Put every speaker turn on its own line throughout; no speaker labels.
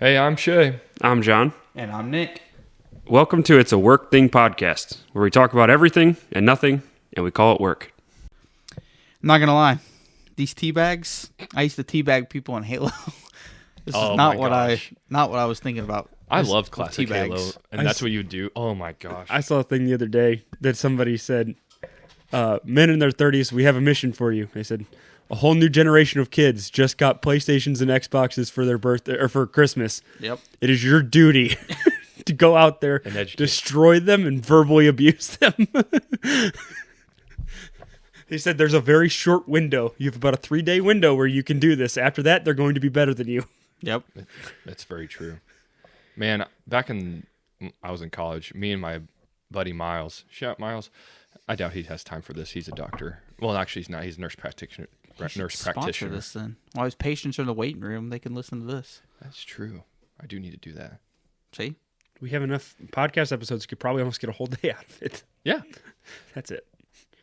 Hey, I'm Shay.
I'm John.
And I'm Nick.
Welcome to It's a Work Thing podcast, where we talk about everything and nothing, and we call it work.
I'm not going to lie. These tea bags, I used to teabag people in Halo. This is not what I was thinking about.
I loved classic Halo,
bags.
and that's what you do. Oh my gosh.
I saw a thing the other day that somebody said, men in their 30s, we have a mission for you. They said, a whole new generation of kids just got PlayStations and Xboxes for their birthday or for Christmas.
Yep.
It is your duty to go out there,
And educate.
destroy them, and verbally abuse them. He said there's a very short window. You have about a 3-day window where you can do this. After that, they're going to be better than you.
Yep.
That's very true. Man, I was in college, me and my buddy Miles, shout out Miles, I doubt he has time for this. He's a doctor. Well, actually, he's not. He's a nurse practitioner.
Sponsor this then. While his patients are in the waiting room, they can listen to this.
That's true. I do need to do that.
See?
We have enough podcast episodes. You could probably almost get a whole day out of it.
Yeah.
That's it.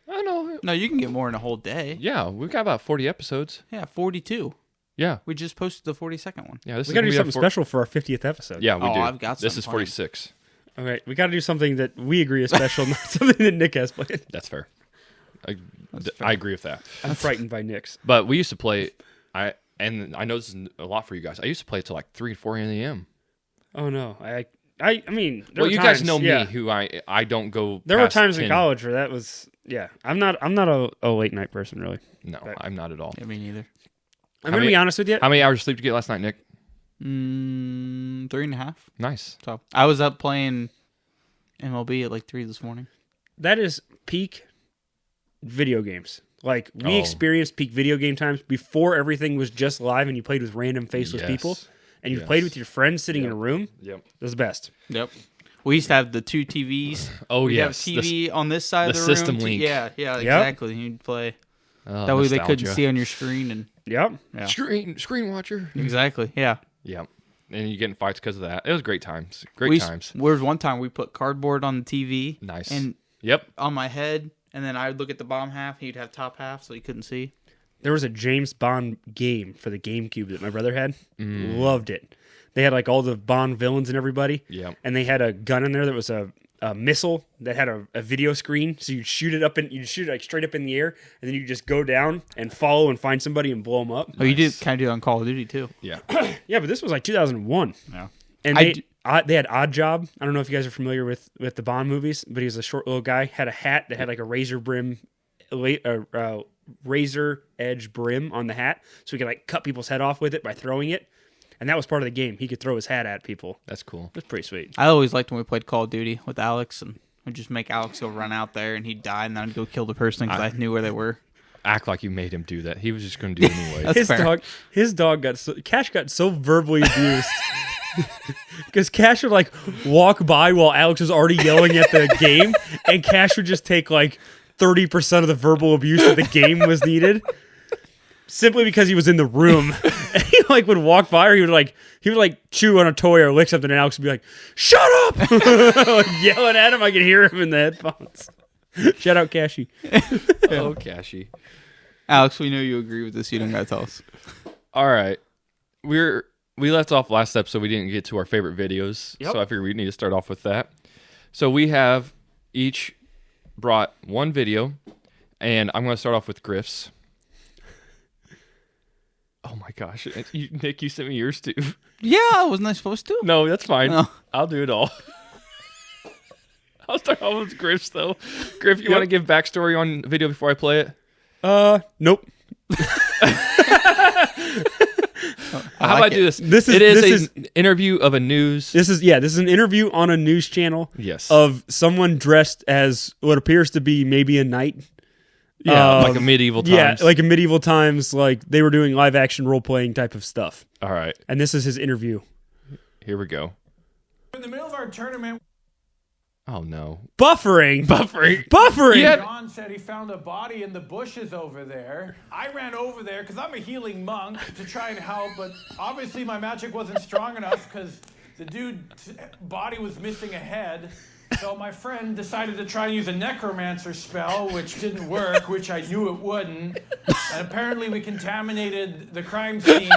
I know.
No, you can get more in a whole day.
Yeah, we've got about 40 episodes.
Yeah, 42.
Yeah.
We just posted the 42nd one.
Yeah, this
We
is
got to do
gonna be
something special for our 50th episode.
Yeah, we do.
I've got
This is
something planned.
46.
Okay, we got to do something that we agree is special, not something that Nick has planned.
That's fair. I
fair.
agree with that.
I'm frightened by Nick's.
But we used to play, and I know this is a lot for you guys. I used to play till like 3 or 4 a.m.
Oh no, I mean, there
Well,
were
you
times,
guys know
yeah.
me, who I don't go.
There were
past
times
10.
in college where that was, yeah. I'm not a late night person really.
No,
But-
I'm not at all.
Yeah, me neither.
I'm gonna be honest with you.
How many hours of sleep did you get last night, Nick?
3.5.
Nice.
So I was up playing MLB at like 3 this morning.
That is peak video games. Like we
Oh.
experienced peak video game times before everything was just live and you played with random faceless
Yes.
people and you
Yes.
played with your friends sitting in a room.
Yep.
It was the best.
Yep. We used to have the 2 TVs.
Oh
We'd
yes.
have a TV on this side of
the
the room.
system link.
Yeah, exactly. You'd play. That way they couldn't see on your screen. And
Yep.
yeah,
Screen watcher.
exactly. Yeah.
Yep. And you get in fights because of that. It was great times.
There was one time we put cardboard on the TV.
Nice.
And
Yep.
on my head, and then I would look at the bottom half. He'd have top half, so he couldn't see.
There was a James Bond game for the GameCube that my brother had. Loved it. They had like all the Bond villains and everybody.
Yep.
And they had a gun in there that was a missile that had a video screen. So you'd shoot it like straight up in the air, and then you just go down and follow and find somebody and blow them up.
Oh, you did kind of do that on Call of Duty too.
Yeah.
Yeah, but this was like 2001.
Yeah.
And
I
they had Odd Job. I don't know if you guys are familiar with the Bond movies, but he was a short little guy. Had a hat that had like a razor edge brim on the hat, so he could like cut people's head off with it by throwing it. And that was part of the game. He could throw his hat at people.
That's cool.
It was pretty sweet.
I always liked when we played Call of Duty with Alex, and we'd just make Alex go run out there, and he'd die, and then I'd go kill the person because I knew where they were.
Act like you made him do that. He was just going to do it anyway.
That's fair.
His dog Cash got so verbally abused because Cash would like walk by while Alex was already yelling at the game, and Cash would just take like 30% of the verbal abuse that the game was needed, simply because he was in the room. And he like would walk by, or he would chew on a toy or lick something, and Alex would be like, "Shut up!" Like, yelling at him. I could hear him in the headphones. Shout out Cashy.
Oh, Cashy.
Alex, we know you agree with this. You don't got to tell us.
All right. We left off last episode. We didn't get to our favorite videos.
Yep.
So I figured we need to start off with that. So we have each brought one video, and I'm going to start off with Griff's. Oh my gosh. Nick, you sent me yours too.
Yeah, wasn't I supposed to?
No, that's fine.
No.
I'll do it all. I'll start off with Griff's though. Griff, you want to give backstory on video before I play it?
Nope.
How about I do this?
This
it
is
is an interview of a news.
This is an interview on a news channel.
Yes.
Of someone dressed as what appears to be maybe a knight.
Yeah, like a medieval times.
Yeah, like a medieval times, like they were doing live action role playing type of stuff.
All right.
And this is his interview.
Here we go.
In the middle of our tournament,
Oh no.
Buffering.
Yeah.
John said he found a body in the bushes over there. I ran over there because I'm a healing monk to try and help, but obviously my magic wasn't strong enough because the dude's body was missing a head. So my friend decided to try and use a necromancer spell, which didn't work, which I knew it wouldn't. And apparently we contaminated the crime scene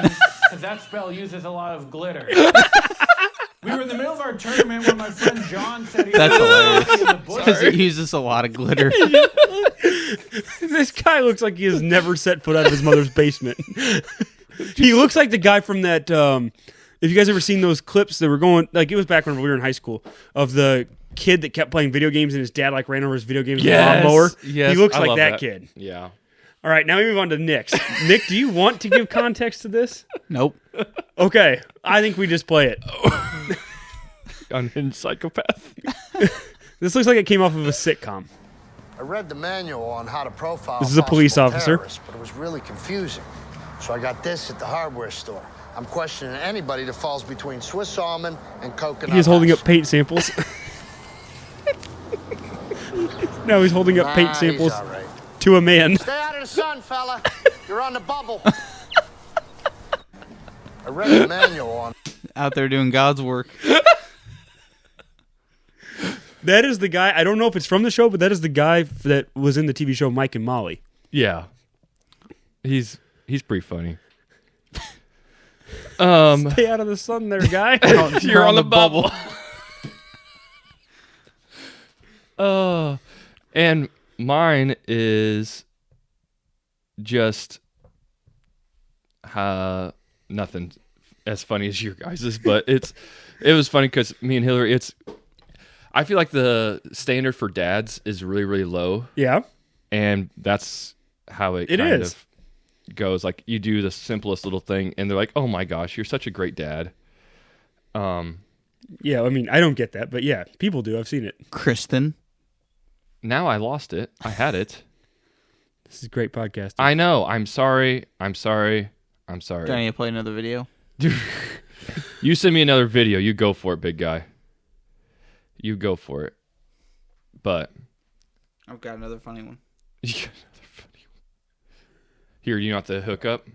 because that spell uses a lot of glitter. We were in the middle of our tournament when my friend John said he
That's
was
hilarious.
in the bush.
Because it uses a lot of glitter.
This guy looks like he has never set foot out of his mother's basement. He looks like the guy from that. If you guys ever seen those clips that were going, like it was back when we were in high school, of the kid that kept playing video games and his dad like ran over his video games with a lawnmower.
Yes,
He looks
I
like
love
that kid.
Yeah.
All right, now we move on to Nick's. Nick, do you want to give context to this?
Nope.
Okay, I think we just play it.
Unhinged psychopath.
This looks like it came off of a sitcom.
I read the manual on how to profile
This is a police
possible
officer.
terrorists, but it was really confusing. So I got this at the hardware store. I'm questioning anybody that falls between Swiss almond and coconut.
He's holding
husk.
up paint samples. Now he's holding up paint
Nah,
samples
He's all right.
to a man.
Stay out of the sun, fella. You're on the bubble. I read the manual on.
Out there doing God's work.
That is the guy. I don't know if it's from the show, but that is the guy that was in the TV show Mike and Molly.
Yeah. He's pretty funny.
Stay out of the sun there, guy.
You're on the bubble. And mine is just nothing as funny as your guys's, but it was funny because me and Hillary, I feel like the standard for dads is really, really low,
Yeah.
and that's how it
It
kind
is.
of goes. Like you do the simplest little thing, and they're like, "Oh my gosh, you're such a great dad."
Yeah, I mean, I don't get that, but yeah, people do. I've seen it.
Kristen.
Now I lost it. I had it.
This is great podcasting.
I know. I'm sorry. I'm sorry. I'm
Do I
sorry.
need to play another video?
You send me another video. You go for it, big guy. You go for it. But
I've got another funny one.
you got another funny one. Here, you want the hookup?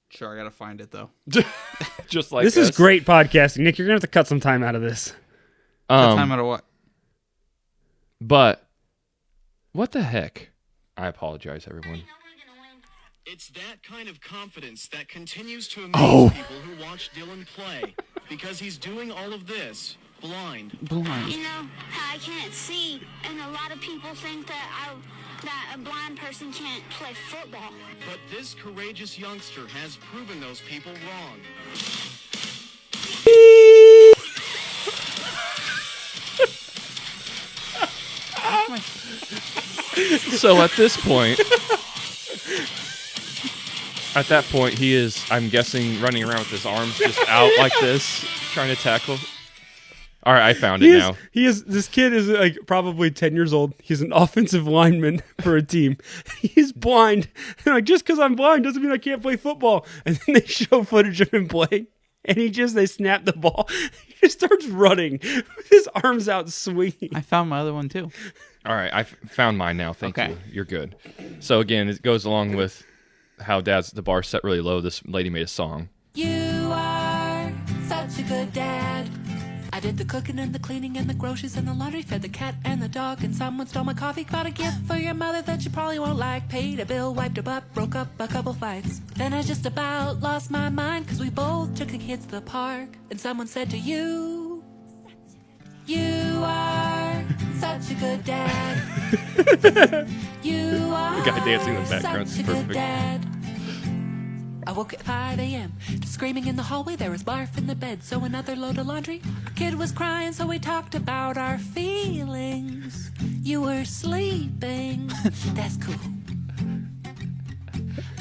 Sure, I gotta find it though.
Just like
this is great podcasting. Nick, you're going to have to cut some time out of this.
Time out of what?
But what the heck? I apologize, everyone.
It's that kind of confidence that continues to amaze
Oh.
people who watch Dylan play, because he's doing all of this blind.
Blind.
You know, I can't see, and a lot of people think that a blind person can't play football.
But this courageous youngster has proven those people wrong.
So at this point, he is, I'm guessing, running around with his arms just out like this, trying to tackle. All right, I found it now.
This kid is like probably 10 years old. He's an offensive lineman for a team. He's blind. And like, just because I'm blind doesn't mean I can't play football. And then they show footage of him playing. And they snap the ball. He just starts running with his arms out swinging.
I found my other one too.
All right, I found mine now. Thank
Okay.
you. You're good. So again, it goes along with how the bar set really low. This lady made a song.
You are such a good dad. I did the cooking and the cleaning and the groceries and the laundry, fed the cat and the dog, and someone stole my coffee. Got a gift for your mother that you probably won't like. Paid a bill, wiped her butt, broke up a couple fights. Then I just about lost my mind, cause we both took the kids to the park. And someone said to you, you are such a good dad. You are
guy dancing in the background is
such a good
perfect.
dad. I woke at 5 a.m. to screaming in the hallway. There was barf in the bed, so another load of laundry. Our kid was crying, so we talked about our feelings. You were sleeping. That's cool.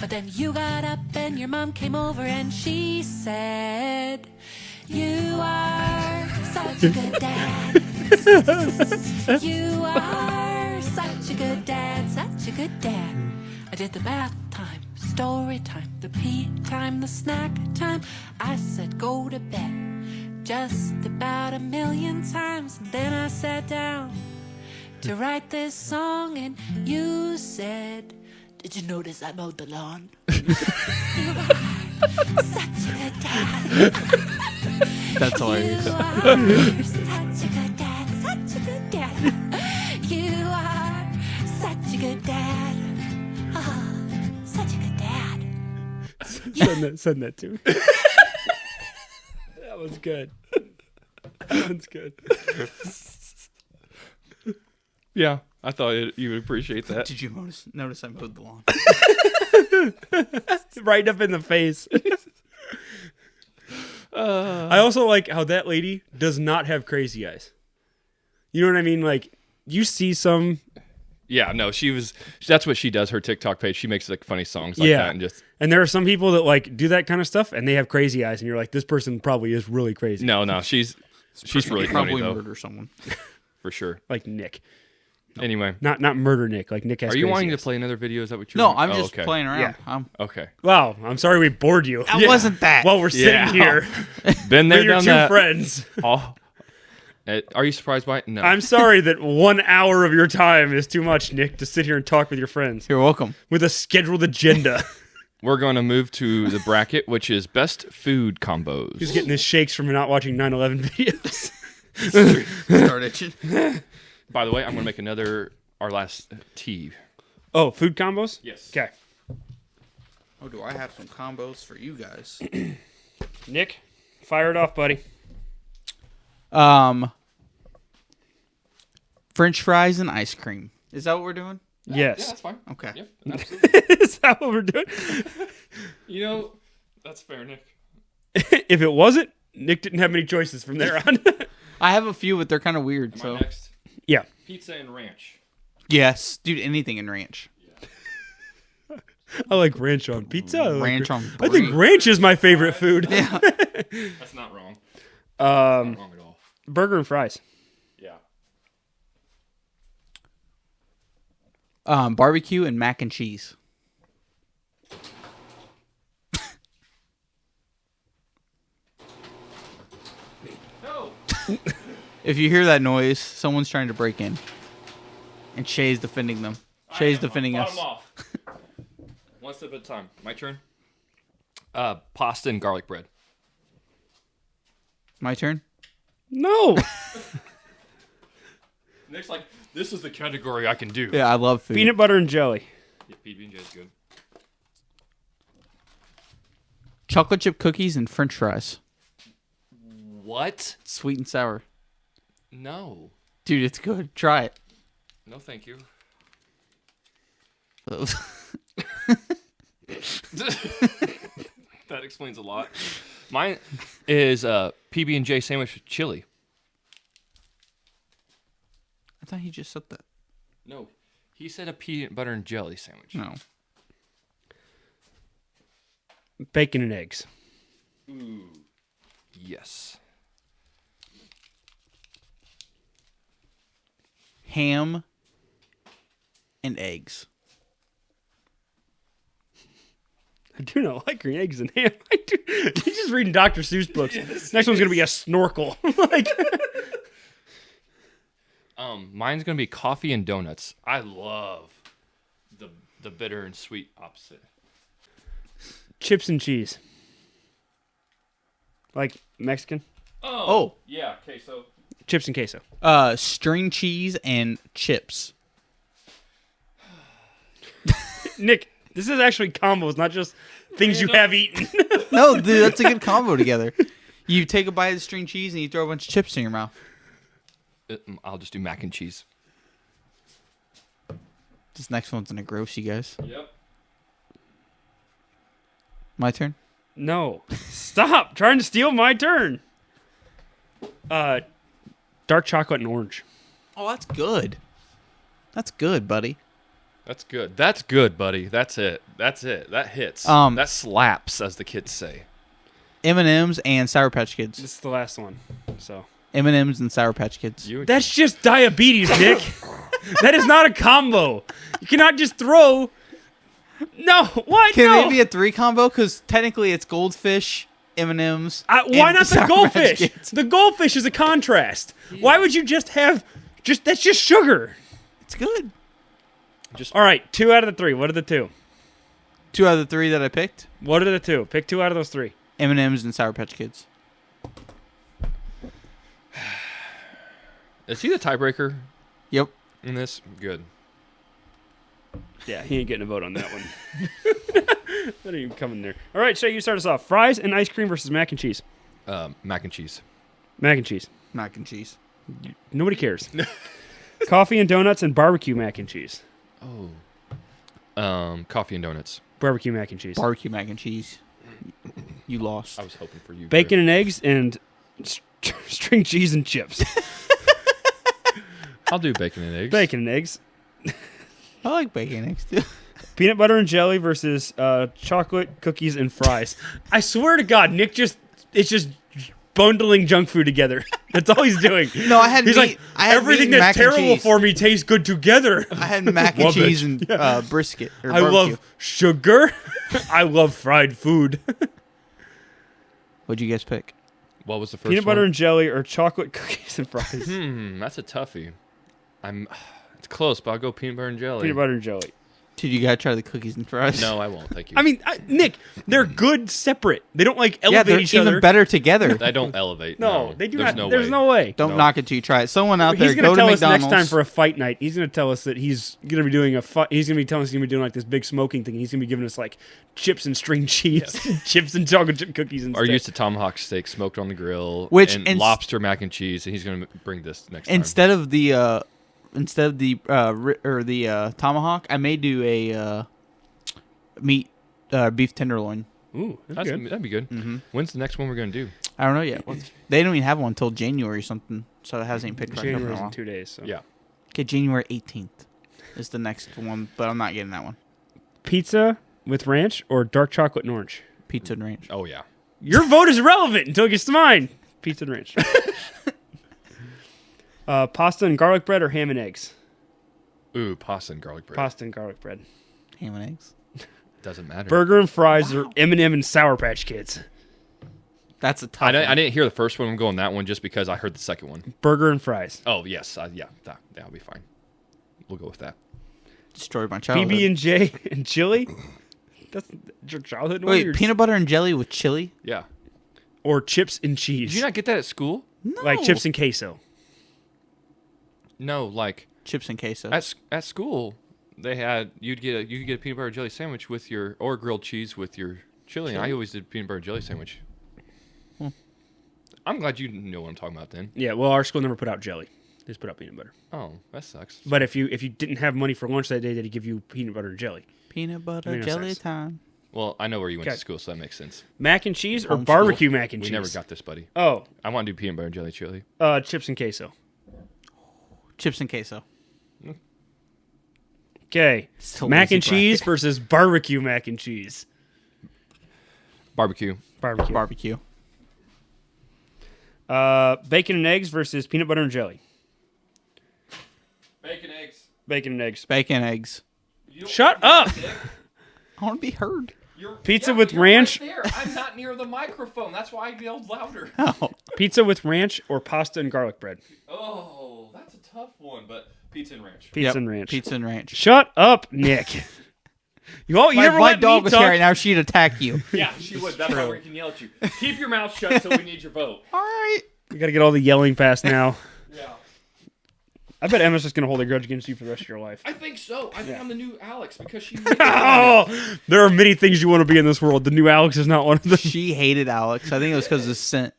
But then you got up and your mom came over and she said, you are such a good dad. You are such a good dad, such a good dad. I did the bath time, story time, the pee time, the snack time. I said go to bed just about 1,000,000 times. Then I sat down to write this song and you said, did you notice I mowed the lawn? You are such a good dad.
That's hilarious.
You are such a good dad, such a good dad. You are such a good dad. Oh, such a good dad.
Send that to me. That was good. That one's good.
Yeah, I thought you would appreciate that.
Did you notice I mowed the lawn?
Right up in the face. I also like how that lady does not have crazy eyes. You know what I mean? Like, you see some...
Yeah, no, that's what she does, her TikTok page. She makes like funny songs like that
and there are some people that like do that kind of stuff and they have crazy eyes and you're like, this person probably is really crazy.
No, she's really funny
Probably
though.
murder someone.
For sure.
Like Nick.
Anyway.
Not murder Nick, like Nick has
Are you
crazy
wanting
eyes.
to play another video? Is that what you're
No,
doing?
I'm just
okay.
playing around.
Yeah.
Okay.
Wow, I'm sorry we bored you.
That wasn't that.
While we're sitting here
Been there,
with your
done
two
that.
friends.
Oh. Are you surprised by it? No.
I'm sorry that 1 hour of your time is too much, Nick, to sit here and talk with your friends.
You're welcome.
With a scheduled agenda.
We're going to move to the bracket, which is best food combos.
He's getting his shakes from not watching 9/11 videos.
Start itching.
By the way, I'm going to make our last tea.
Oh, food combos?
Yes.
Okay.
Oh, do I have some combos for you guys?
Nick, fire it off, buddy.
French fries and ice cream. Is that what we're doing?
Yeah,
Yes.
that's fine.
Okay.
Yep, absolutely.
Is that what we're doing?
You know, that's fair, Nick.
If it wasn't, Nick didn't have many choices from there on.
I have a few, but they're kind of weird.
Am
So
I next?
Yeah.
Pizza and ranch.
yes, dude, anything in ranch.
I like ranch on pizza. I like
Ranch on
I think
brie.
ranch is my favorite food.
Yeah.
That's not wrong. Not wrong at all.
Burger and fries.
Yeah.
Barbecue and mac and cheese.
No.
If you hear that noise, someone's trying to break in. And Shay's defending them. Shay's defending us.
Bottom off. One step at a time. My turn. Pasta and garlic bread.
My turn?
No.
Nick's like, this is the category I can do.
Yeah, I love food.
Peanut butter and jelly.
Yeah, PB&J is good.
Chocolate chip cookies and french fries.
What?
Sweet and sour.
No.
Dude, it's good. Try it.
No, thank you. That explains a lot. Mine is PB&J sandwich with chili.
I thought he just said that.
No. He said a peanut butter and jelly sandwich.
No.
Bacon and eggs.
Ooh. Yes.
Ham and eggs.
I do not like green eggs and ham. I do. You're just reading Dr. Seuss books. Next one's gonna be a snorkel. Like,
Mine's gonna be coffee and donuts. I love the bitter and sweet opposite.
chips and cheese. Like Mexican.
Oh.
Yeah, queso.
Chips and queso.
String cheese and chips.
Nick, this is actually combos, not just things you have eaten.
No, dude, that's a good combo together. You take a bite of the string cheese and you throw a bunch of chips in your mouth.
I'll just do mac and cheese.
This next one's gonna gross you guys.
Yep.
My turn?
No. Stop trying to steal my turn. Dark chocolate and orange.
Oh, that's good. That's good, buddy.
That's good. That's good, buddy. That's it. That's it. That hits. That slaps, as the kids say.
M&M's and Sour Patch Kids.
This is the last one. So
M&M's and Sour Patch Kids.
that's just diabetes, Nick. That is not a combo. You cannot just throw. No, why?
Can
no.
it be a 3 combo? Because technically it's goldfish, M&M's.
Why
and
not the
Sour Patch
goldfish?
Kids.
The goldfish is a contrast. Why would you just have that's just sugar?
It's good.
All right, 2 out of the 3. What are the 2?
2 out of the 3 that I picked.
What are the 2? Pick 2 out of those 3.
M&M's and Sour Patch Kids.
Is he the tiebreaker
Yep.
in this? Good.
Yeah, he ain't getting a vote on that one. Not even coming there. All right, Shay, you start us off. Fries and ice cream versus mac and cheese.
Mac and cheese.
Mac and cheese.
Mac and cheese.
Nobody cares. Coffee and donuts and barbecue mac and cheese.
Coffee and donuts.
Barbecue mac and cheese.
Barbecue mac and cheese. You lost.
I was hoping for you.
Bacon and eggs and string cheese and chips.
I'll do bacon and eggs.
Bacon and eggs.
I like bacon and eggs too.
Peanut butter and jelly versus chocolate, cookies, and fries. I swear to God, Nick it's just bundling junk food together. That's all he's doing.
No, I had
He's
meat.
like,
I had
everything
meat and
that's
mac and
terrible
cheese.
for me tastes good together.
I had mac and
Love it.
cheese and brisket. Or
I
barbecue.
love sugar. I love fried food.
What'd you guys pick?
What was the first
Peanut butter
one?
and jelly or chocolate, cookies, and fries.
That's a toughie. It's close, but I'll go peanut butter and jelly.
Peanut butter and jelly.
Dude, you gotta try the cookies and fries.
No, I won't. Thank you.
I mean, Nick, they're good separate. They don't like
yeah,
elevate
they're
each
even
other.
better together.
I don't elevate.
No, they do
There's
not.
No
There's
way.
no way.
Don't knock it till you try it. Someone out there,
He's going
go
to
to
tell us
McDonald's.
next time for a fight night. He's going to tell us that he's going to be doing a fight. He's going to be telling us he's going to be doing like this big smoking thing. He's going to be giving us like chips and string cheese, chips and chocolate chip cookies and
Or
stuff.
used to tomahawk steak smoked on the grill,
Which-
and
and-
lobster mac and cheese, and he's going to bring this next time.
Instead of the tomahawk, I may do a beef tenderloin.
Ooh, that's good.
That'd be good.
Mm-hmm.
When's the next one we're going to do?
I don't know yet. They don't even have one until January or something, so it hasn't even picked back up in a
January's in
while.
2 days. So.
Yeah.
Okay, January 18th is the next one, but I'm not getting that one.
Pizza with ranch or dark chocolate and orange.
Pizza and ranch.
Oh, yeah.
Your vote is irrelevant until it gets to mine. Pizza and ranch. Pasta and garlic bread or ham and eggs.
Ooh, pasta and garlic bread.
Pasta and garlic bread.
Ham and eggs.
Doesn't matter.
Burger and fries or M&M and Sour Patch Kids.
That's a tough one.
I didn't hear the first one. I'm going that one just because I heard the second one.
Burger and fries.
Oh, yes. That'll be fine. We'll go with that.
Destroyed my childhood.
PB&J and chili. That's your childhood. one,
Wait,
or-
peanut butter and jelly with chili?
Yeah.
or chips and cheese.
Did you not get that at school?
No.
Like chips and queso.
No, like
Chips and queso.
at school they had you could get a peanut butter and jelly sandwich with your or grilled cheese with your chili. And I always did peanut butter and jelly sandwich. I'm glad you know what I'm talking about then.
Yeah, well, our school never put out jelly. They just put out peanut butter.
Oh, that sucks.
But if you didn't have money for lunch that day, they'd give you peanut butter and jelly.
Peanut butter
Made no
jelly
sense.
time.
Well, I know where you went
Okay.
to school, so that makes sense.
Mac and cheese or
Homeschool.
barbecue mac and
We
cheese?
never got this, buddy.
Oh,
I want to do peanut butter and jelly chili.
chips and queso.
Chips and queso.
Okay,
Still
mac
lazy
and cheese
bracket.
versus barbecue mac and cheese.
Barbecue.
Barbecue.
Barbecue.
Bacon and eggs versus peanut butter and jelly.
Bacon eggs.
Bacon and eggs.
Bacon and eggs.
Shut up.
I want to be heard.
Pizza with ranch.
there. I'm not near the microphone. That's why I yelled louder.
Oh.
Pizza with ranch or pasta and garlic bread.
Oh, that's a tough one, but pizza and ranch.
Pizza
Yep,
and ranch.
Pizza and ranch.
Shut up, Nick. you
My
never let
dog
me
was
talk.
here right now. She'd attack you.
Yeah, she would. That's why we can yell at you. Keep your mouth shut so we need your vote.
All right.
We gotta get all the yelling past now.
Yeah.
I bet Emma's just gonna hold a grudge against you for the rest of your life.
I think so. I think I'm the new Alex because she
Oh, there are many things you want to be in this world. The new Alex is not one of them.
She hated Alex. I think it was because of the scent.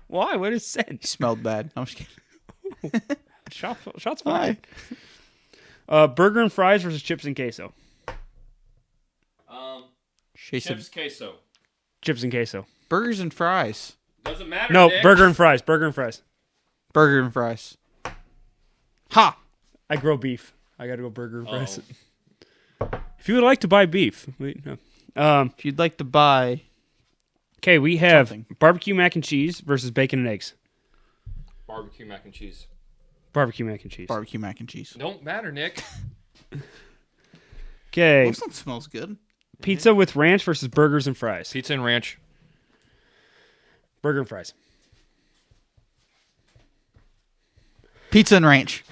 Why? What is said?
He smelled bad. I'm just kidding.
Shots fired. Burger and fries versus chips and queso.
She said
queso.
Chips and queso.
burgers and fries.
Doesn't matter.
No, burger and fries. Burger and fries.
Burger and fries. Ha!
I grow beef. I gotta go burger and fries. If you would like to buy beef, wait, no.
If you'd like to buy
Okay, we have
Something.
barbecue mac and cheese versus bacon and eggs.
Barbecue mac and cheese.
Barbecue mac and cheese.
barbecue mac and cheese.
Don't matter, Nick.
Okay,
This one smells good.
pizza with ranch versus burgers and fries.
Pizza and ranch.
Burger and fries.
Pizza and ranch.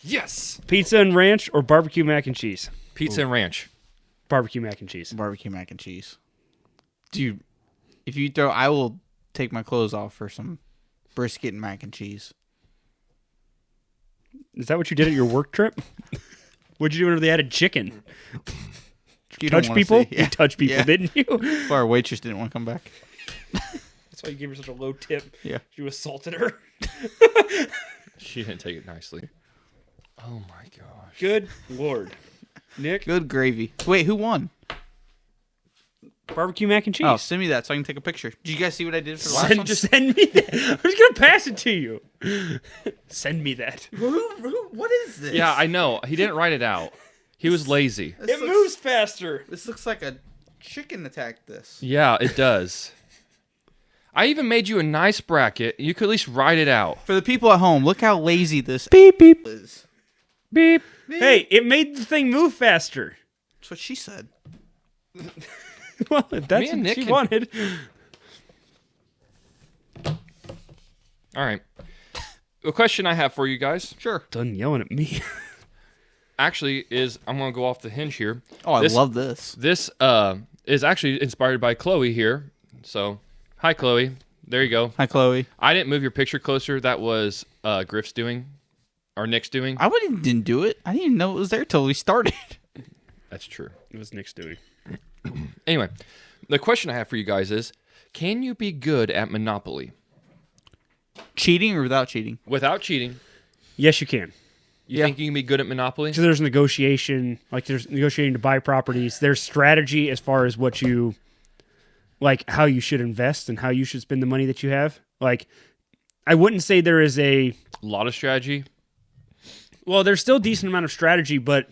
Yes.
Pizza and ranch or barbecue mac and cheese.
Pizza and ranch.
Barbecue mac and cheese.
Barbecue mac and cheese. Dude, if you throw, I will take my clothes off for some brisket and mac and cheese.
Is that what you did at your work trip? What'd you do whenever they added chicken?
You don't
Touch
wanna
people?
see. Yeah.
You touch people,
Yeah.
didn't you?
Our waitress didn't want to come back.
That's why you gave her such a low tip.
Yeah.
You assaulted her.
She didn't take it nicely. Oh my gosh.
Good Lord. Nick?
Good gravy. Wait, who won?
Barbecue mac and cheese.
Oh, send me that so I can take a picture. Did you guys see what I did for the last one?
Just send me that. I'm just going to pass it to you. Send me that.
What is this?
Yeah, I know. He didn't write it out. He was lazy.
It moves faster.
This looks like a chicken attacked this.
Yeah, it does. I even made you a nice bracket. You could at least write it out.
For the people at home, look how lazy this beep beep is.
Beep. Hey, it made the thing move faster.
That's what she said.
Well, that's
Me and
what
Nick
she
can-
wanted.
All right. The question I have for you guys
Sure.
Done yelling at me.
actually is I'm going to go off the hinge here.
Oh, I
This-
love this.
This is actually inspired by Chloe here. So, hi, Chloe. There you go.
Hi, Chloe.
I didn't move your picture closer. That was Griff's doing, or Nick's doing.
I didn't do it. I didn't even know it was there till we started.
That's true.
It was Nick's doing.
Anyway, the question I have for you guys is, can you be good at Monopoly
Cheating or without cheating?
without cheating?
Yes, you can.
You think you can be good at Monopoly?
So there's negotiation, like there's negotiating to buy properties. There's strategy as far as what you, like how you should invest and how you should spend the money that you have. Like, I wouldn't say there is a,
lot of strategy.
well, there's still a decent amount of strategy, but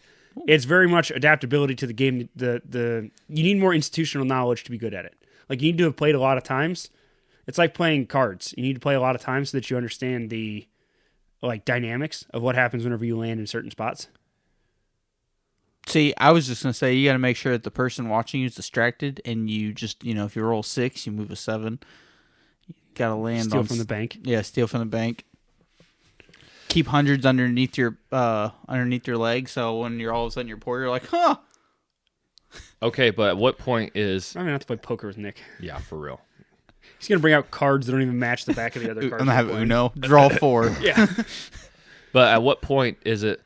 it's very much adaptability to the game. You need more institutional knowledge to be good at it. Like you need to have played a lot of times. It's like playing cards. You need to play a lot of times so that you understand the like dynamics of what happens whenever you land in certain spots.
See, I was just gonna say you got to make sure that the person watching you is distracted, and you just if you roll 6, you move a 7. You got to land
Steal
on
from the bank.
Yeah, steal from the bank. Keep hundreds underneath your leg, so when you're all of a sudden you're poor, you're like, huh.
Okay, but at what point is...
I'm gonna have to play poker with Nick.
Yeah, for real.
He's gonna bring out cards that don't even match the back of the other
I'm
cards.
gonna have
we're playing.
Uno draw 4.
Yeah.
But at what point is it...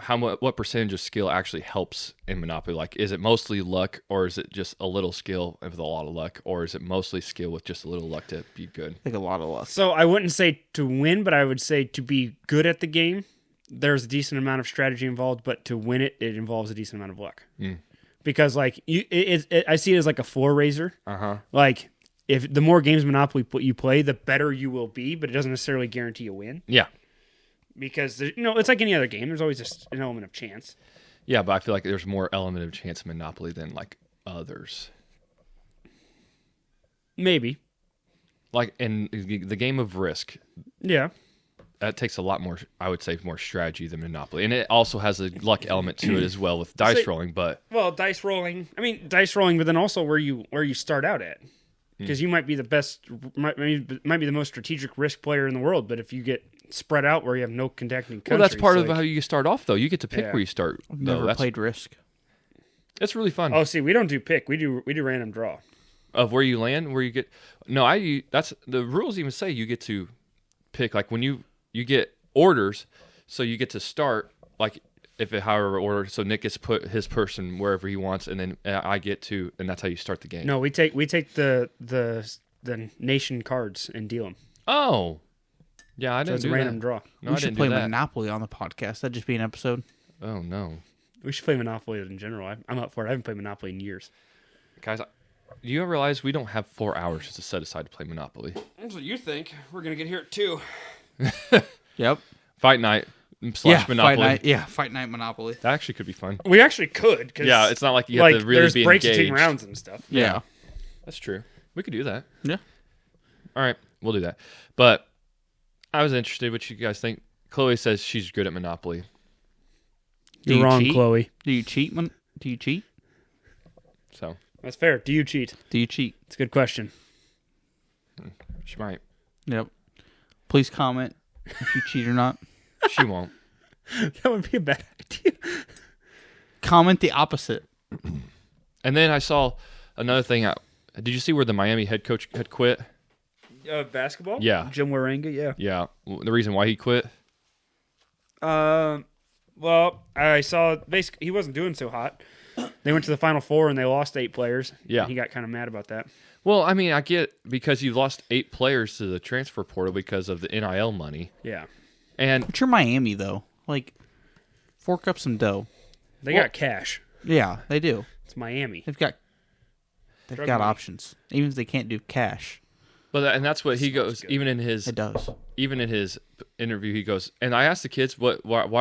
What percentage of skill actually helps in Monopoly? Like, is it mostly luck, or is it just a little skill with a lot of luck, or is it mostly skill with just a little luck to be good?
I think a lot of luck.
So I wouldn't say to win, but I would say to be good at the game, there's a decent amount of strategy involved, but to win it, it involves a decent amount of luck. Because like I see it as like a floor raiser. Like if the more games Monopoly you play, the better you will be, but it doesn't necessarily guarantee a win.
Yeah.
Because it's like any other game. There's always just an element of chance.
Yeah, but I feel like there's more element of chance in Monopoly than like others.
Maybe.
Like in the game of Risk,
Yeah.
that takes a lot more, I would say, more strategy than Monopoly. And it also has a luck element to it as well with dice rolling, but
Well, dice rolling, but then also where you start out at. Because you might be the best, might be the most strategic Risk player in the world, but if you get spread out where you have no connecting countries.
well, that's part of
like-
how you start off, though. You get to pick
Yeah.
where you start.
I've
though.
never
That's
played Risk.
It's really fun.
Oh, see, we don't do pick. We do random draw.
Of where you land, where you get. No, that's the rules even say you get to pick, like when you get orders, so you get to start, like if it however order, so Nick gets to put his person wherever he wants, and then I get to, and that's how you start the game.
No, we take the nation cards and deal them.
Oh. Yeah, I
So
didn't
it's a
do
random
that.
draw.
No,
We
I
should
didn't
play
do that.
Monopoly on the podcast. That'd just be an episode.
Oh, no.
We should play Monopoly in general. I'm up for it. I haven't played Monopoly in years.
Guys, do you realize we don't have 4 hours just to set aside to play Monopoly?
That's what you think. We're gonna get here at 2.
Yep.
Fight night /
Yeah,
Monopoly.
Fight Night. Yeah, Fight Night Monopoly.
That actually could be fun.
We actually could. 'Cause,
Yeah, it's not like you have to really
there's
be
breaks
engaged.
between rounds and stuff.
Yeah.
That's true. We could do that.
Yeah.
All right, we'll do that. But I was interested what you guys think. Chloe says she's good at Monopoly.
Do
You're
you
wrong,
cheat?
Chloe.
Do you cheat? Do you cheat?
So
That's fair. Do you cheat?
Do you cheat?
It's a good question.
she might.
Yep. Please comment if you cheat or not.
She won't.
That would be a bad idea.
Comment the opposite.
And then I saw another thing. Did you see where the Miami head coach had quit?
Basketball?
Yeah.
Jim Waranga, yeah.
Yeah. The reason why he quit?
Well, I saw basically he wasn't doing so hot. They went to the Final Four and they lost 8 players.
Yeah.
And he got kind of mad about that.
Well, I mean, I get because you lost 8 players to the transfer portal because of the NIL money.
Yeah.
And
But you're Miami, though. Like, fork up some dough.
They got cash.
Yeah, they do.
It's Miami.
They've got
Drug
got
money.
options, even if they can't do cash.
and that's what he goes.
good.
Even in his interview, he goes. And I asked the kids why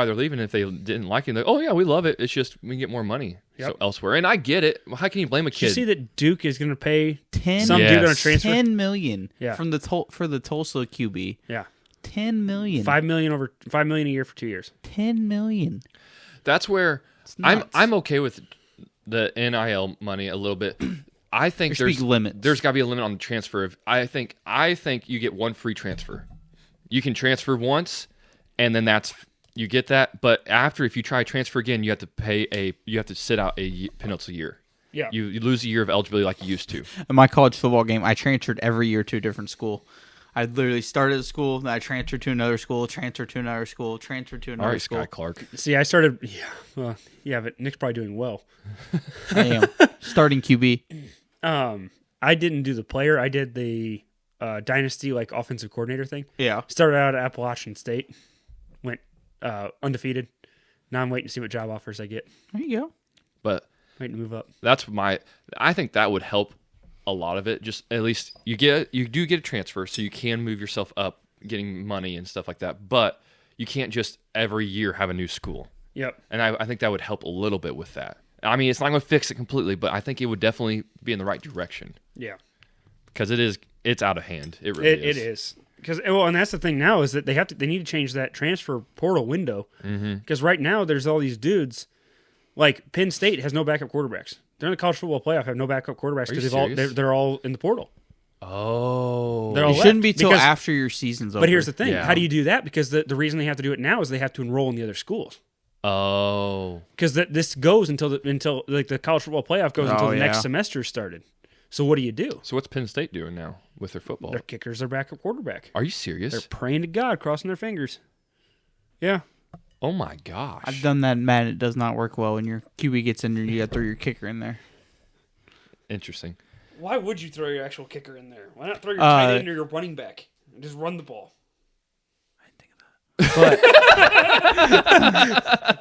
they're leaving if they didn't like it. They're like, oh yeah, we love it. It's just we can get more money elsewhere. And I get it. How can you blame a
Did you
kid?
see that Duke is going to pay
10
some dude on a
Yes.
transfer?
$10 million
Yeah.
from for the Tulsa QB.
Yeah.
$10 million.
$5 million a year for 2 years.
$10 million.
That's where
nuts.
I'm okay with the NIL money a little bit. I think
There should be limits.
There's got to be a limit on the transfer. I think you get one free transfer. You can transfer once, and then you get that. But after, if you try to transfer again, you have to sit out a penalty year.
Yeah.
You lose a year of eligibility like you used to.
In my college football game, I transferred every year to a different school. I literally started at school, then I transferred to another school, transferred to another school, transferred to
All
another
right,
school.
Sky Clark.
See, I started. Yeah, but Nick's probably doing well.
I am. Starting QB.
I didn't do the player. I did the dynasty like offensive coordinator thing.
Yeah.
Started out at Appalachian State, went undefeated. Now I'm waiting to see what job offers I get.
There you go.
But
Waiting to move up.
I think that would help a lot of it. Just at least you do get a transfer, so you can move yourself up, getting money and stuff like that. But you can't just every year have a new school.
Yep.
And I think that would help a little bit with that. I mean, it's not going to fix it completely, but I think it would definitely be in the right direction
Yeah.
because it's out of hand. It really is.
It is. Because and that's the thing now is that they need to change that transfer portal window. Because right now there's all these dudes, like Penn State has no backup quarterbacks. They're in the college football playoff, have no backup quarterbacks because they're all in the portal.
Oh.
They're all
It shouldn't be
left
till
because-
after your season's over.
But here's the thing:
Yeah.
how do you do that? Because the reason they have to do it now is they have to enroll in the other schools.
Oh.
Because this goes until the college football playoff goes until
Oh,
the next
yeah.
semester started. So what do you do?
So what's Penn State doing now with their football?
Their kickers are backup quarterback.
Are you serious?
They're praying to God, crossing their fingers. Yeah.
Oh my gosh.
I've done that, Matt. It does not work well when your QB gets in there. You got to throw your kicker in there.
Interesting.
Why would you throw your actual kicker in there? Why not throw your
tight
end or your running back and just run the ball?
But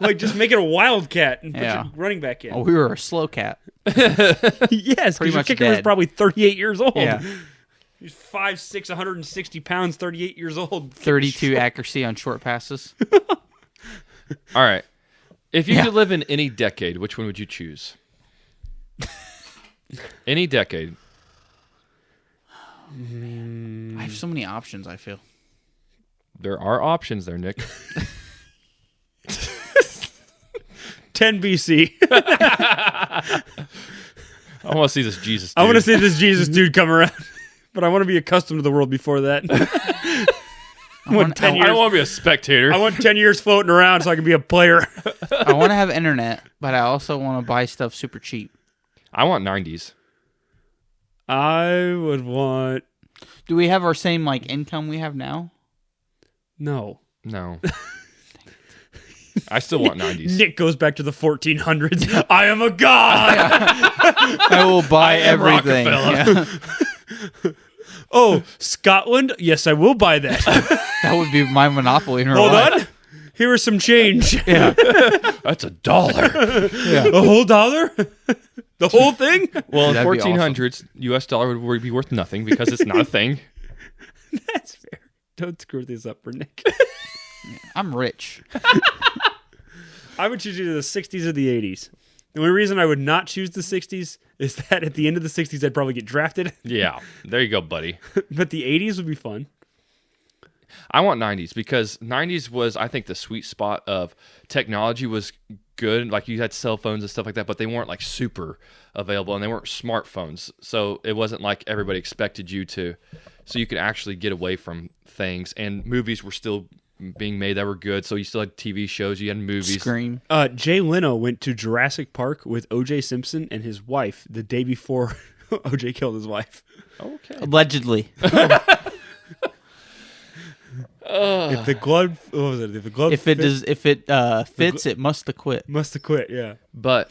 Like just make it a wildcat and put
Yeah.
your running back in.
we were a slow cat.
Yes,
Pretty
your
much
kicker was
dead.
probably 38 years old.
Yeah.
He's 5'6", 160 pounds, 38 years old.
32 accuracy on short passes.
All right. If you
Yeah.
could live in any decade, which one would you choose? Any decade.
I have so many options, I feel.
There are options there, Nick.
10 BC.
I want to see this Jesus dude.
I want to see this Jesus dude come around, but I want to be accustomed to the world before that. I want 10
I
years.
don't want to be a spectator.
I want 10 years floating around so I can be a player.
I want to have internet, but I also want to buy stuff super cheap.
I want 90s.
I would want
Do we have our same like income we have now?
no.
No. I still want 90s.
Nick goes back to the 1400s. I am a god.
I will buy
am
everything.
Rockefeller.
Yeah.
Oh, Scotland? Yes, I will buy that.
That would be my monopoly in real
Hold
life.
on. Here is some change.
Yeah.
That's $1.
A whole dollar? The whole thing?
Well, in
That'd be
1400s, US dollar would be worth nothing because it's not a thing.
That's fair. Don't screw this up for Nick.
I'm rich.
I would choose either the 60s or the 80s. The only reason I would not choose the 60s is that at the end of the 60s, I'd probably get drafted.
Yeah. There you go, buddy.
But the 80s would be fun.
I want 90s because 90s was, I think, the sweet spot of technology was good. Like you had cell phones and stuff like that, but they weren't like super available and they weren't smartphones. So it wasn't like everybody expected you to. So you could actually get away from things, and movies were still being made that were good. So you still had TV shows, you had movies.
Scream.
Jay Leno went to Jurassic Park with O.J. Simpson and his wife the day before O.J. killed his wife.
Okay.
Allegedly.
If the glove, what was it? If the glove,
If it fits, it must have quit.
must have quit. Yeah.
But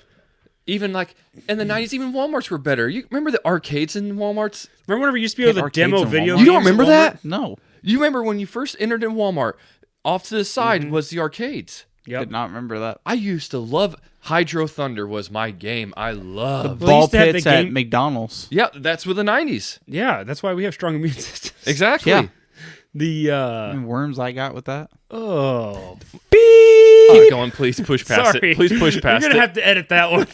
even like in the 90s, even Walmarts were better. You remember the arcades in Walmarts?
Remember whenever you used to be able to
Arcades
demo
in
video?
Walmart?
You don't
games at
remember
Walmart?
that?
No,
You remember when you first entered in Walmart? Off to the side was the arcades.
Yep.
did not remember that.
I used to love Hydro Thunder was my game. I loved.
Well, they
Ball
used to have the
pits at
game-
McDonald's.
Yeah, that's with the 90s.
Yeah, that's why we have strong immune systems.
Exactly.
Yeah.
The
How many worms I got with that?
Keep going, please push past
Sorry.
it. Please push past
You're gonna
it.
have to edit that one.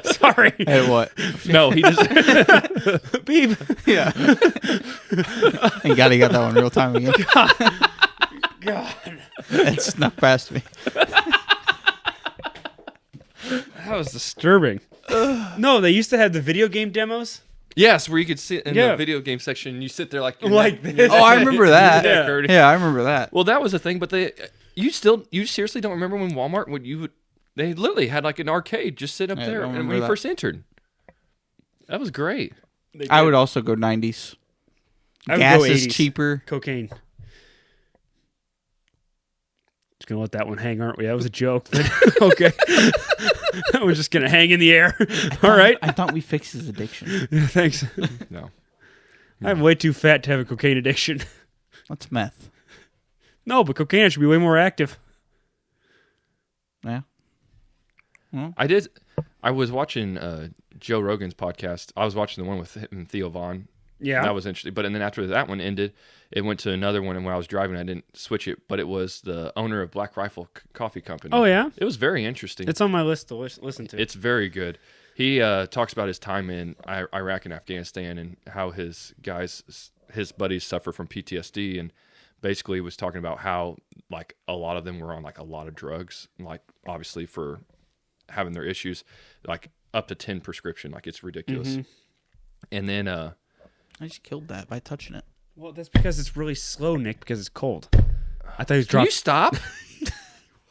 Sorry.
Hey, what?
No, he just
Beep.
Yeah. Thank God he got that one real time again.
God.
It snuck past me.
That was disturbing. No, they used to have the video game demos.
yes, where you could sit in
Yeah.
the video game section and you sit there like
Like this.
Oh, I remember that.
Yeah, Curtis.
Yeah, I remember that.
Well, that was the thing, but you seriously don't remember when Walmart they literally had like an arcade just sit up
I
there
don't
and
remember
when you
that.
first entered. That was great.
I would also go 90s.
I would
Gas
go
is
80s.
cheaper.
Cocaine. Just gonna let that one hang, aren't we? That was a joke. Okay. We're just gonna hang in the air. All right.
I thought we fixed his addiction.
Thanks.
No.
I'm way too fat to have a cocaine addiction.
What's meth?
No, but cocaine should be way more active.
Yeah.
I was watching Joe Rogan's podcast. I was watching the one with him and Theo Vaughn.
Yeah.
That was interesting. But and then after that one ended, it went to another one. And when I was driving, I didn't switch it. But it was the owner of Black Rifle Coffee Company.
Oh, yeah?
It was very interesting.
It's on my list to listen to.
It's very good. He talks about his time in Iraq and Afghanistan and how his buddies suffer from PTSD, and basically was talking about how like a lot of them were on like a lot of drugs, like obviously for having their issues, like up to 10 prescription, like it's ridiculous.
Mm-hmm.
And then
I just killed that by touching it.
Well, that's because it's really slow, Nick, because it's cold. I thought he was
can you
dropping.
stop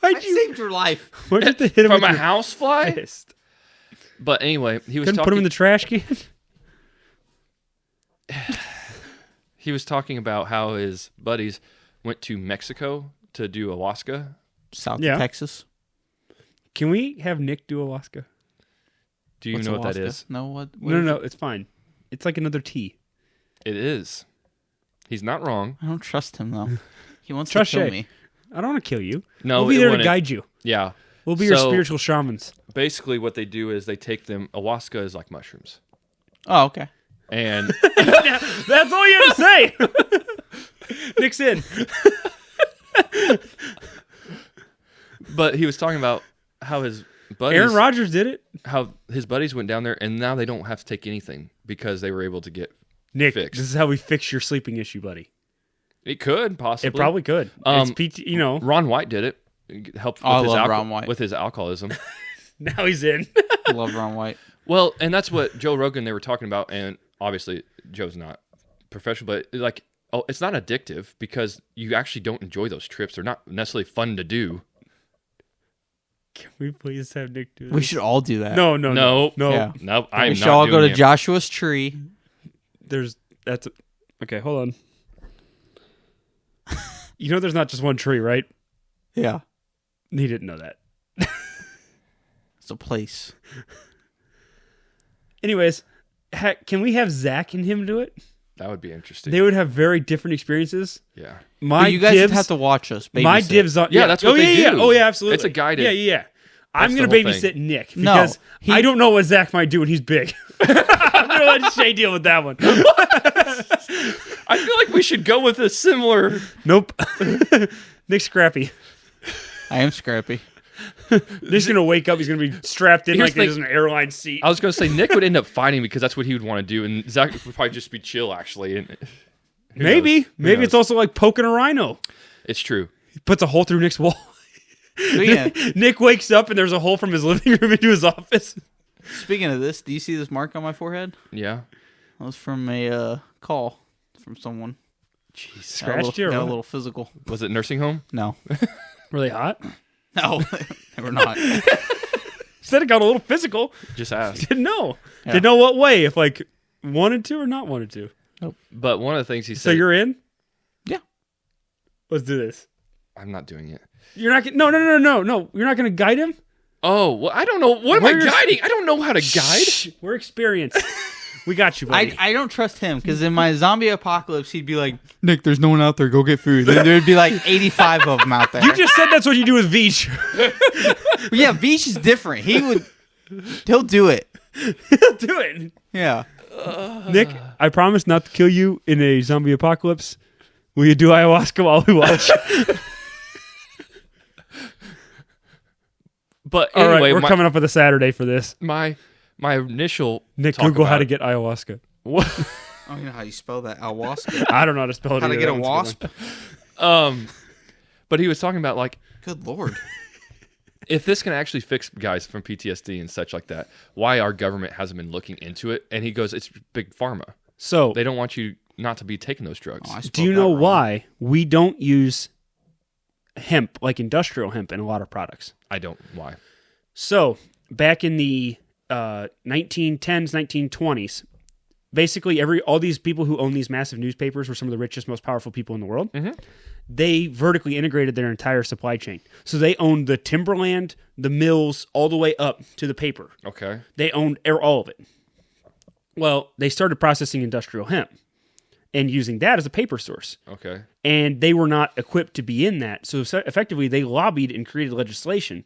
I saved your life.
Why'd you have to hit him
from
with
a
your
house fly?
fist?
But anyway, he was
Couldn't
talking.
put him in the trash can?
He was talking about how his buddies went to Mexico to do ayahuasca.
South
Yeah.
of Texas.
Can we have Nick do Alaska?
Do you
What's
know what that
ayahuasca?
is?
No, what?
No, it's fine. It's like another tea.
It is. He's not wrong.
I don't trust him though. He wants
Trust
to kill
Shay.
me.
I don't want to kill you.
No,
we'll be
it
there to
wouldn't.
guide you.
Yeah.
We'll be your
So-
spiritual shamans.
Basically, what they do is they take them. Ayahuasca is like mushrooms,
Oh, okay.
and
That's all you have to say. Nick's in.
but he was talking about how his buddies,
Aaron Rodgers did it.
how his buddies went down there, and now they don't have to take anything because they were able to get.
Nick,
Fixed.
this is how we fix your sleeping issue, buddy.
It could possibly.
It probably could. It's PT, you know.
Ron White did it. It helped with
Oh, I
his
love Ron White.
with his alcoholism.
Now he's in.
I love Ron White.
Well, and that's what Joe Rogan they were talking about, and obviously Joe's not professional, but like, it's not addictive because you actually don't enjoy those trips. They're not necessarily fun to do.
Can we please have Nick do this?
We should all do that.
No.
Yeah.
No, I'm
We should
not
all go
doing
to
it.
Joshua's tree.
Okay, hold on. You know there's not just one tree, right?
Yeah.
He didn't know that.
It's a place.
Anyways, can we have Zach and him do it?
That would be interesting.
They would have very different experiences.
Yeah.
My
But you guys
dibs,
have to watch us.
my
babysit.
dibs on.
Yeah, that's what they
yeah.
do.
Oh yeah, absolutely.
It's a guided-
Yeah. I'm
the
gonna
whole
babysit
thing.
Nick
No,
because
he-
I don't know what Zach might do when he's big. I'm gonna let Shay deal with that one.
I feel like we should go with a similar.
Nope. Nick's scrappy.
I am scrappy.
Nick's gonna wake up. He's gonna be strapped in
Here's
like
the
there's an airline seat.
I was going to say Nick would end up fighting because that's what he would want to do, and Zach would probably just be chill. Actually, and who
Maybe
knows? Who
it's
knows?
also like poking a rhino.
It's true.
He puts a hole through Nick's wall. Nick wakes up and there's a hole from his living room into his office.
Speaking of this, do you see this mark on my forehead?
Yeah.
That was from a call from someone.
Jeez.
Scratched you or
Got a
what?
little physical.
Was it nursing home?
No.
Were they hot?
No, they were not.
Said it got a little physical.
Just ask.
Didn't know.
Yeah.
Didn't know what way. If like wanted to or not wanted to.
But one of the things he
So
said.
you're in?
Yeah.
Let's do this.
I'm not doing it.
You're not gonna, no. You're not going to guide him?
Oh, well, I don't know. What am I guiding? I don't know how to guide.
Shh, we're experienced. We got you, buddy.
I don't trust him because in my zombie apocalypse, he'd be like, Nick, there's no one out there. Go get food. And there'd be like 85 of them out there.
You just said that's what you do with Veach.
Yeah, Veach is different. He'll do it.
He'll do it.
Yeah.
Nick, I promise not to kill you in a zombie apocalypse. Will you do ayahuasca while we watch?
But
All
anyway,
right, we're coming up with a Saturday for this.
My initial
Nick,
talk
Google how
about-
to get ayahuasca.
What?
I don't know how you spell that. Ayahuasca.
I don't know how to spell it.
How to
either.
get a
That one's good
wasp.
But he was talking about like
Good Lord.
if this can actually fix guys from PTSD and such like that, why our government hasn't been looking into it? And he goes, it's big pharma.
So,
They don't want you not to be taking those drugs.
Oh, I
do
spelled
you
that
know
wrong.
why we don't use hemp, like industrial hemp, in a lot of products?
I don't. Why?
So, back in the 1910s, 1920s, basically all these people who own these massive newspapers were some of the richest, most powerful people in the world.
Mm-hmm.
They vertically integrated their entire supply chain. So they owned the timberland, the mills, all the way up to the paper.
Okay.
They owned all of it. Well, they started processing industrial hemp and using that as a paper source.
Okay.
And they were not equipped to be in that. So effectively, they lobbied and created legislation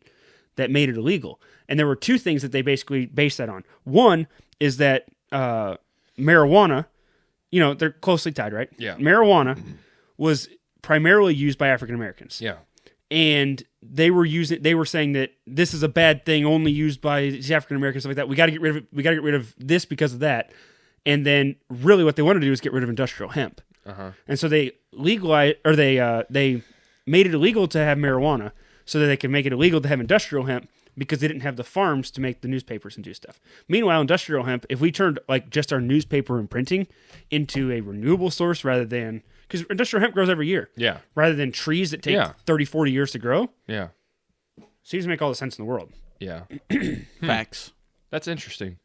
that made it illegal. And there were two things that they basically based that on. One is that marijuana, they're closely tied, right?
Yeah.
Marijuana was primarily used by African Americans.
Yeah.
And they were saying that this is a bad thing only used by African Americans, stuff like that. We got to get rid of it. We got to get rid of this because of that. And then really what they wanted to do is get rid of industrial hemp.
Uh-huh.
And so they legalized, or they made it illegal to have marijuana so that they could make it illegal to have industrial hemp because they didn't have the farms to make the newspapers and do stuff. Meanwhile, industrial hemp, if we turned like just our newspaper and printing into a renewable source rather than, because industrial hemp grows every year.
Yeah.
Rather than trees that take
Yeah.
30, 40 years to grow.
Yeah.
Seems to make all the sense in the world.
Yeah.
Facts.
That's interesting.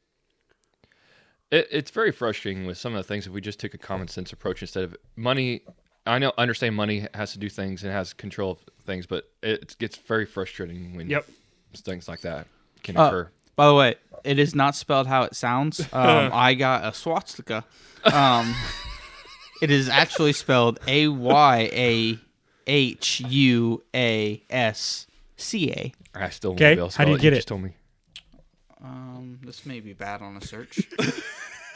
It's very frustrating with some of the things if we just took a common sense approach instead of money. I understand money has to do things and has control of things, but it gets very frustrating when things like that can occur.
By the way, it is not spelled how it sounds. I got a swastika. It is actually spelled AYAHUASCA.
I still won't
Okay,
be able to
how do
spell
you get
You
it?
just told me.
This may be bad on a search.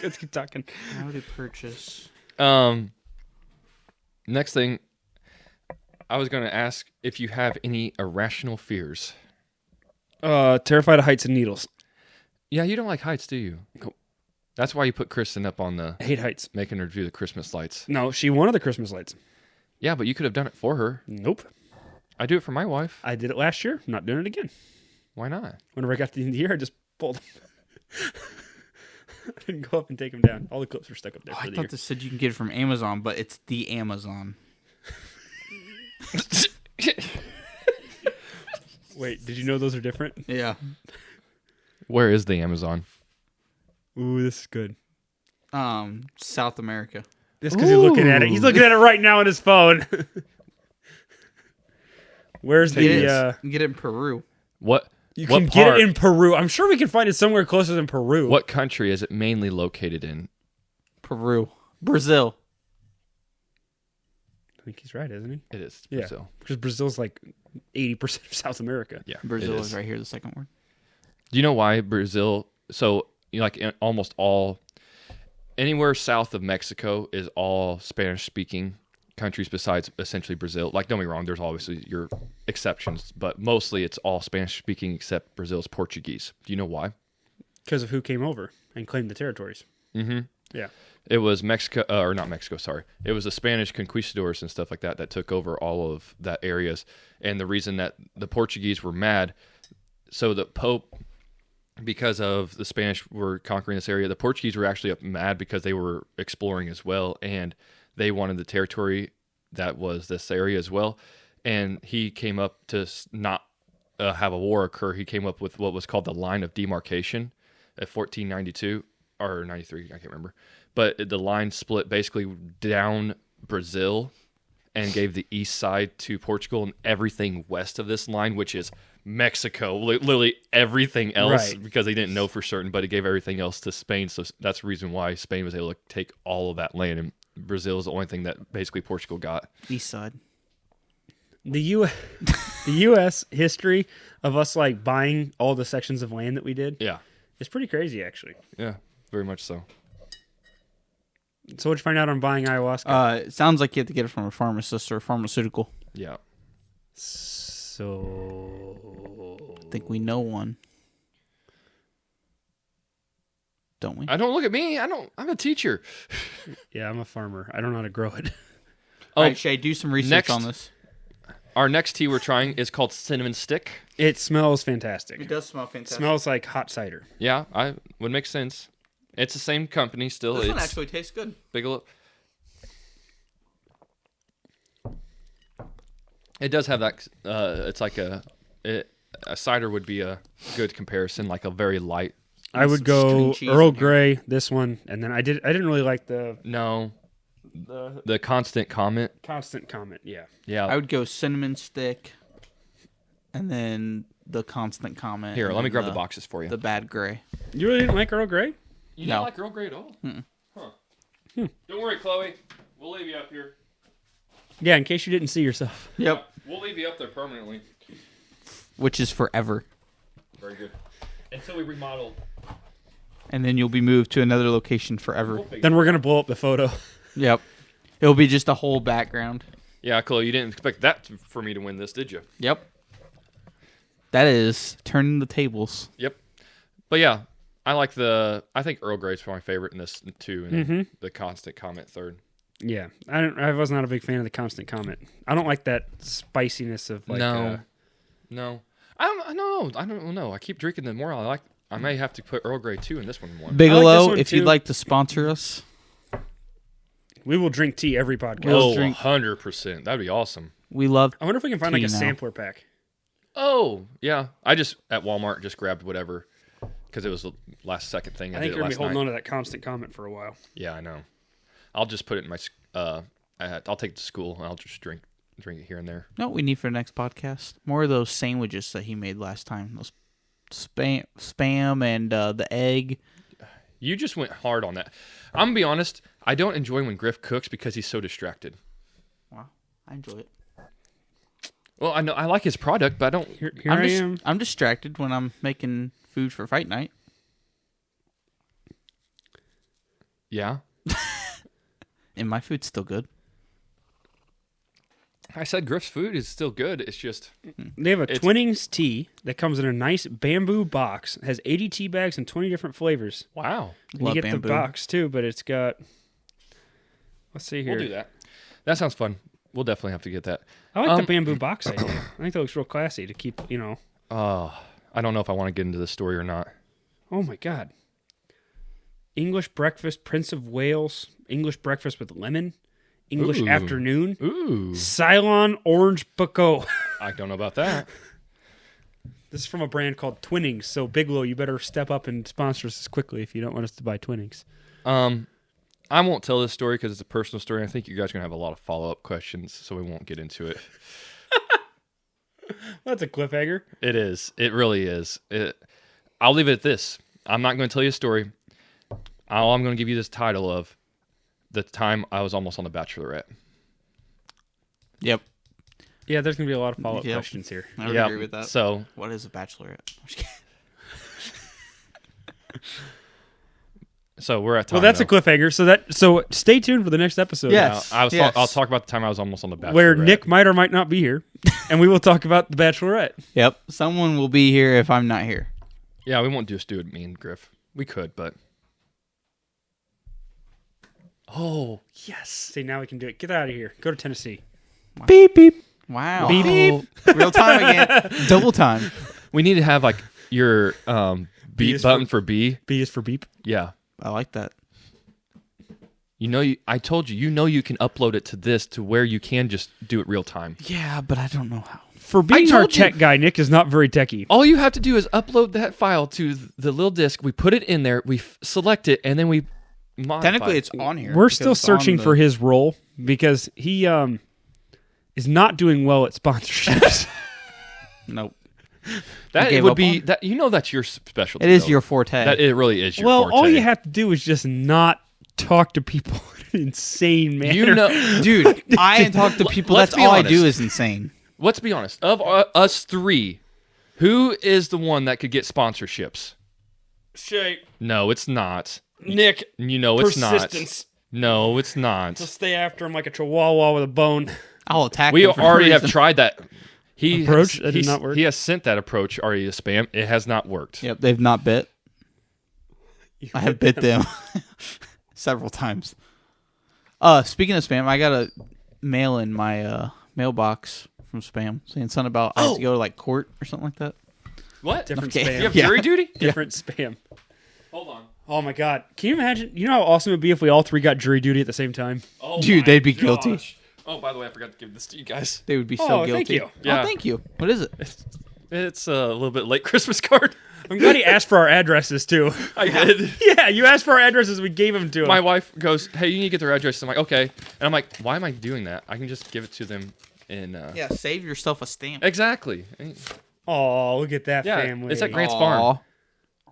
Let's keep talking.
How to purchase?
Next thing, I was going to ask if you have any irrational fears.
Terrified of heights and needles.
Yeah, you don't like heights, do you? That's why you put Kristen up on the
I hate heights.
making her do the Christmas lights.
No, she wanted the Christmas lights.
Yeah, but you could have done it for her.
Nope.
I do it for my wife.
I did it last year. I'm not doing it again.
Why not?
Whenever I got to the end of the year, I just pulled them. I didn't go up and take them down. All the clips were stuck up there
Oh,
for
I
the
thought
year.
this said you can get it from Amazon, but it's the Amazon.
Wait, did you know those are different?
Yeah.
Where is the Amazon?
Ooh, this is good.
South America.
This because he's looking at it. He's looking at it right now on his phone. Where's
Get it,
the?
you can get it in Peru.
What?
You
what
can get
part-
it in Peru. I'm sure we can find it somewhere closer than Peru.
What country is it mainly located in?
Peru. Brazil.
I think he's right, isn't he?
It is
Yeah,
Brazil.
because Brazil's like 80% of South America.
Yeah,
Brazil
it
is right here, the second word.
Do you know why Brazil? So, like in almost all, anywhere south of Mexico is all Spanish-speaking countries besides essentially Brazil. Like, don't get me wrong, there's obviously your exceptions, but mostly it's all Spanish-speaking except Brazil's Portuguese. Do you know why?
Because of who came over and claimed the territories.
Mm-hmm.
Yeah.
It was Mexico, or not Mexico, sorry. It was the Spanish conquistadors and stuff like that that took over all of that areas. And the reason that the Portuguese were mad, so the Pope, because of the Spanish were conquering this area, the Portuguese were actually mad because they were exploring as well, and they wanted the territory that was this area as well. And he came up to not have a war occur. He came up with what was called the line of demarcation at 1492 or 93, I can't remember. But the line split basically down Brazil and gave the east side to Portugal and everything west of this line, which is Mexico, literally everything else,
Right.
because they didn't know for certain, but he gave everything else to Spain. So that's the reason why Spain was able to take all of that land, and Brazil is the only thing that basically Portugal got.
East side.
The U.S. history of us like buying all the sections of land that we did
Yeah.
is pretty crazy, actually.
Yeah, very much so.
So what'd you find out on buying ayahuasca?
It sounds like you have to get it from a pharmacist or a pharmaceutical.
Yeah.
So
I think we know one. Don't we?
Don't look at me. I'm a teacher.
yeah, I'm a farmer. I don't know how to grow it.
All right, Shay, do some research
next-
on this.
Our next tea we're trying is called Cinnamon Stick.
It smells fantastic.
It does smell fantastic.
Smells like hot cider.
Yeah, I would make sense. It's the same company still.
This
It's
one actually tastes good.
Bigelow. It does have that. It's like a cider would be a good comparison, like a very light.
I would go
string cheese
Earl
in here.
Grey, this one, and then I didn't really like the
No, the constant comment.
constant comment. Yeah.
Yeah.
I would go cinnamon stick, and then the constant comment.
Here,
and
let me
then
grab the boxes for you.
The bad gray.
You really didn't like Earl Grey?
You
No.
don't like Earl Grey at all? Huh. Don't worry, Chloe. We'll leave you up here.
Yeah, in case you didn't see yourself.
Yep.
We'll leave you up there permanently.
Which is forever.
Very good. Until we remodel.
And then you'll be moved to another location forever.
Then we're gonna blow up the photo.
Yep. It'll be just a whole background.
Yeah, Chloe, you didn't expect that for me to win this, did you?
Yep. That is turning the tables.
Yep. But yeah, I think Earl Grey's my favorite in this too, and then the constant comment third.
Yeah, I was not a big fan of the constant comment. I don't like that spiciness of like.
No. I don't know. I keep drinking the more I like. I may have to put Earl Grey 2 in this one more.
Bigelow,
one
if
too.
you'd like to sponsor us,
We will drink tea every podcast.
We'll
Oh,
drink-
100%. That'd be awesome.
we love.
I wonder if we can find like
tea
a
now.
sampler pack.
Oh, yeah. I just, at Walmart, just grabbed whatever because it was the last second thing.
I
I
think
did
you're
it
gonna be
last
holding
night.
on to that constant comment for a while.
Yeah, I know. I'll just put it in my, I'll take it to school and I'll just drink it here and there.
You know what we need for the next podcast? More of those sandwiches that he made last time. Those spam and the egg.
You just went hard on that. I'm going to be honest. I don't enjoy when Griff cooks because he's so distracted.
Wow, I enjoy it.
Well, I know I like his product, but I don't.
Here
I'm
I
just,
am.
I'm distracted when I'm making food for fight night.
Yeah.
And my food's still good.
I said Griff's food is still good. It's just
They have a
It's-
Twinnings tea that comes in a nice bamboo box. It has 80 tea bags and 20 different flavors.
wow.
And
Love
you get
bamboo.
the box too, but it's got. Let's see here.
We'll do that. That sounds fun. We'll definitely have to get that.
I like the bamboo box idea. I think that looks real classy to keep.
I don't know if I want to get into this story or not.
Oh my god. English breakfast, Prince of Wales, English breakfast with lemon, English
Ooh.
afternoon,
Ooh.
Ceylon orange Paco.
I don't know about that.
This is from a brand called Twinnings. So Bigelow, you better step up and sponsor us quickly if you don't want us to buy Twinnings.
I won't tell this story because it's a personal story. I think you guys are going to have a lot of follow-up questions, so we won't get into it.
That's a cliffhanger.
It is. It really is. I'll leave it at this. I'm not going to tell you a story. All I'm going to give you this title of the time I was almost on The Bachelorette.
Yep.
Yeah, there's gonna be a lot of follow-up
Yep.
questions here.
I would
Yeah,
agree with that.
so-
what is a bachelorette? I'm just kidding.
So we're at time.
Well, that's
now.
a cliffhanger. So stay tuned for the next episode.
Yes.
I'll talk about the time I was almost on The Bachelorette.
Where Nick might or might not be here, and we will talk about the Bachelorette.
Yep. Someone will be here if I'm not here.
Yeah, we won't just do it, me and Griff. We could, but. Oh, yes.
See, now we can do it. Get out of here. Go to Tennessee.
Beep beep. Wow.
Beep, beep.
Real time again. Double time.
We need to have like your beep
is
button for B.
B is for beep.
Yeah.
I like that.
I told you, you can upload it to this to where you can just do it real time.
Yeah, but I don't know how.
For being our
told you.
tech guy, Nick is not very techie.
All you have to do is upload that file to the little disk. We put it in there, we select it, and then we modify
Technically,
it.
it's on here.
We're
because
still
it's on
searching
the-
for his role because he is not doing well at sponsorships.
Nope.
That
gave
would
up
be
on?
that. You know, that's your specialty.
It is
though.
your forte.
That it really is your
Well,
forte.
all you have to do is just not talk to people in an insane manner.
You know,
Dude, I talk to people.
Let's
That's
be
all I
honest.
do is insane.
let's be honest. Of us three, who is the one that could get sponsorships?
Shay,
No, it's not.
Nick,
You know, it's
persistence.
not. No, it's not.
To stay after him like a chihuahua with a bone.
I'll attack.
We
them for no
already have
reason.
tried that. He
Approach?
has-
That did
he's-
not work?
He has sent that approach already to spam. It has not worked.
Yep, they've not bit. I have bit them several times. Speaking of spam, I got a mail in my mailbox from spam saying something about I have to go to like court or something like that.
What?
Different
Okay.
spam.
You have
Yeah.
jury duty?
Different spam.
Hold on.
Oh my god. Can you imagine? You know how awesome it would be if we all three got jury duty at the same time?
Oh
Dude,
my
they'd be guilty.
gosh. Oh, by the way, I forgot to give this to you guys.
They would be so
Oh,
guilty.
thank you.
Yeah.
Oh, thank you. What is it?
It's a little bit late Christmas card.
I'm glad he asked for our addresses too.
I did.
Yeah, you asked for our addresses. We gave them to him.
My wife goes, "Hey, you need to get their address." I'm like, "Okay," and I'm like, "Why am I doing that? I can just give it to them in."
Yeah, save yourself a stamp.
Exactly.
Oh, look at that
Yeah,
family.
it's at Grant's
Aw.
Farm.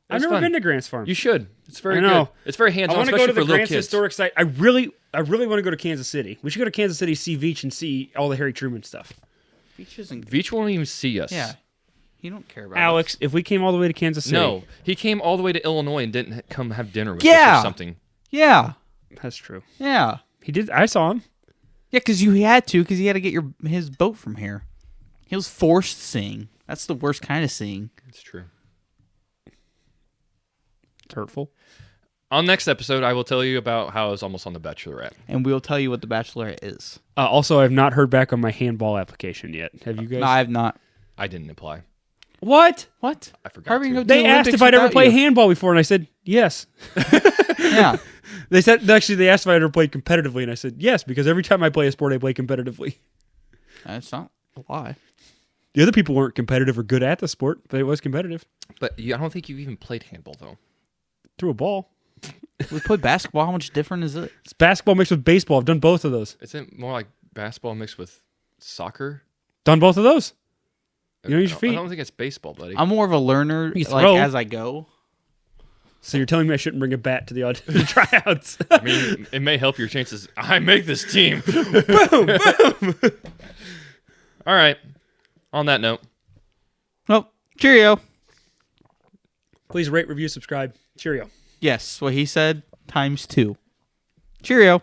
I've
It's
never
fun.
been to Grant's Farm.
You should. It's very
I know.
good. It's very
I
hands-on,
want to
especially
go to
for
the
little
Grant's
kids.
historic site. I really want to go to Kansas City. We should go to Kansas City, see Veach, and see all the Harry Truman stuff.
Beach isn't.
Veach won't even see us.
Yeah, you don't care about
Alex, if we came all the way to Kansas City,
No, he came all the way to Illinois and didn't come have dinner with
Yeah.
us or something.
It. Yeah,
that's true.
yeah,
He did. I saw him.
yeah. Because he had to get his boat from here. He was forced seeing. That's the worst kind of seeing.
It's true.
It's hurtful.
On next episode, I will tell you about how I was almost on The Bachelorette.
And we'll tell you what the Bachelorette is.
Also, I've not heard back on my handball application yet. Have you guys?
No, I have not.
I didn't apply.
What?
What?
I forgot
How are we
to.
gonna go to
They
the
asked
Olympics
if I'd ever
without
played
you?
handball before, and I said yes.
Yeah.
They said actually they asked if I'd ever played competitively, and I said yes because every time I play a sport, I play competitively.
That's not a lie.
The other people weren't competitive or good at the sport, but it was competitive.
But I don't think you even played handball, though.
Threw a ball.
We played basketball. How much different is it?
It's basketball mixed with baseball. I've done both of those.
Isn't it more like basketball mixed with soccer?
Done both of those. You don't use your
I
feet.
don't think it's baseball, buddy.
I'm more of a learner,
You
like
throw.
as I go.
So you're telling me I shouldn't bring a bat to the the tryouts?
I mean, it may help your chances. I make this team. All right. On that note,
Well, cheerio.
Please rate, review, subscribe. Cheerio.
Yes, what he said times 2. Cheerio.